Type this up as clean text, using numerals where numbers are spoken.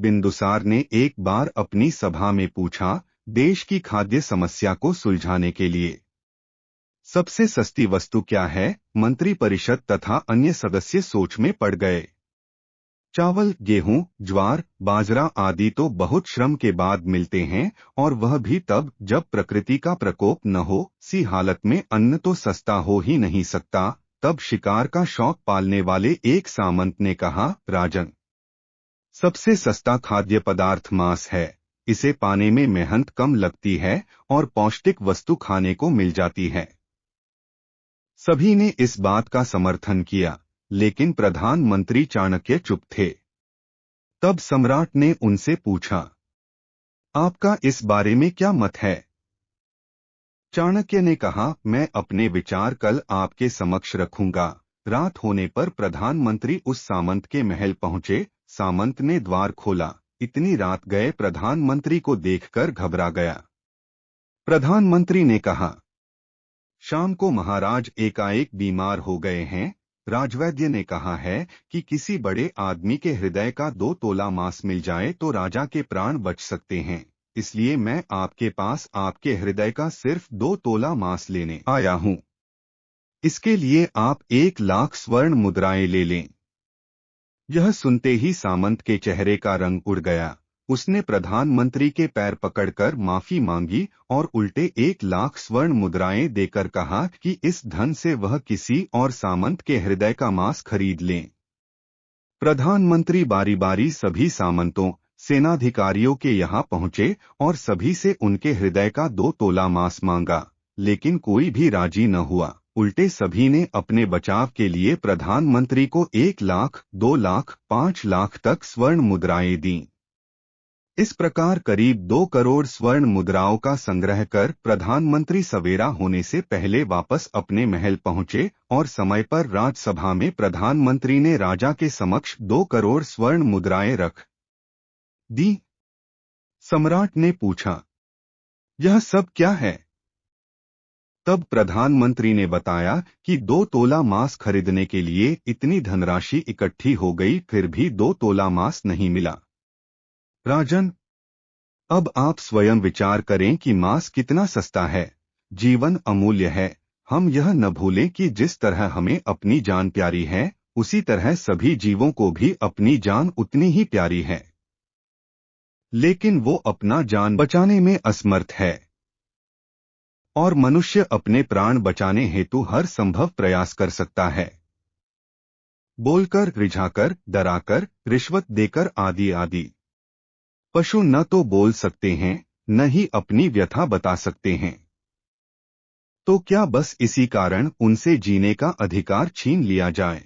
बिंदुसार ने एक बार अपनी सभा में पूछा, देश की खाद्य समस्या को सुलझाने के लिए सबसे सस्ती वस्तु क्या है? मंत्री परिषद तथा अन्य सदस्य सोच में पड़ गए। चावल, गेहूं, ज्वार, बाजरा आदि तो बहुत श्रम के बाद मिलते हैं, और वह भी तब जब प्रकृति का प्रकोप न हो। सी हालत में अन्न तो सस्ता हो ही नहीं सकता। तब शिकार का शौक पालने वाले एक सामंत ने कहा, राजन, सबसे सस्ता खाद्य पदार्थ मांस है। इसे पाने में मेहनत कम लगती है और पौष्टिक वस्तु खाने को मिल जाती है। सभी ने इस बात का समर्थन किया, लेकिन प्रधानमंत्री चाणक्य चुप थे। तब सम्राट ने उनसे पूछा, आपका इस बारे में क्या मत है? चाणक्य ने कहा, मैं अपने विचार कल आपके समक्ष रखूंगा। रात होने पर प्रधानमंत्री उस सामंत के महल पहुंचे। सामंत ने द्वार खोला। इतनी रात गए प्रधानमंत्री को देखकर घबरा गया। प्रधानमंत्री ने कहा, शाम को महाराज एकाएक बीमार हो गए हैं। राजवैद्य ने कहा है कि किसी बड़े आदमी के हृदय का 2 तोला मांस मिल जाए तो राजा के प्राण बच सकते हैं। इसलिए मैं आपके पास आपके हृदय का सिर्फ 2 तोला मांस लेने आया हूं। इसके लिए आप 1 लाख स्वर्ण मुद्राएं ले लें। यह सुनते ही सामंत के चेहरे का रंग उड़ गया। उसने प्रधानमंत्री के पैर पकड़कर माफी मांगी और उल्टे 1 लाख स्वर्ण मुद्राएं देकर कहा कि इस धन से वह किसी और सामंत के हृदय का मांस खरीद लें। प्रधानमंत्री बारी बारी सभी सामंतों, सेनाधिकारियों के यहाँ पहुंचे और सभी से उनके हृदय का 2 तोला मांस मांगा, लेकिन कोई भी राजी न हुआ। उल्टे सभी ने अपने बचाव के लिए प्रधानमंत्री को 1 लाख, 2 लाख, 5 लाख तक स्वर्ण मुद्राएं दीं। इस प्रकार करीब 2 करोड़ स्वर्ण मुद्राओं का संग्रह कर प्रधानमंत्री सवेरा होने से पहले वापस अपने महल पहुंचे और समय पर राजसभा में प्रधानमंत्री ने राजा के समक्ष 2 करोड़ स्वर्ण मुद्राएं रख दी। सम्राट ने पूछा, यह सब क्या है? तब प्रधानमंत्री ने बताया कि 2 तोला मांस खरीदने के लिए इतनी धनराशि इकट्ठी हो गई, फिर भी 2 तोला मांस नहीं मिला। राजन, अब आप स्वयं विचार करें कि मांस कितना सस्ता है। जीवन अमूल्य है। हम यह न भूलें कि जिस तरह हमें अपनी जान प्यारी है, उसी तरह सभी जीवों को भी अपनी जान उतनी ही प्यारी है। लेकिन वो अपना जान बचाने में असमर्थ है, और मनुष्य अपने प्राण बचाने हेतु हर संभव प्रयास कर सकता है। बोलकर, रिझाकर, डराकर, रिश्वत देकर आदि आदि। पशु न तो बोल सकते हैं, न ही अपनी व्यथा बता सकते हैं। तो क्या बस इसी कारण उनसे जीने का अधिकार छीन लिया जाए?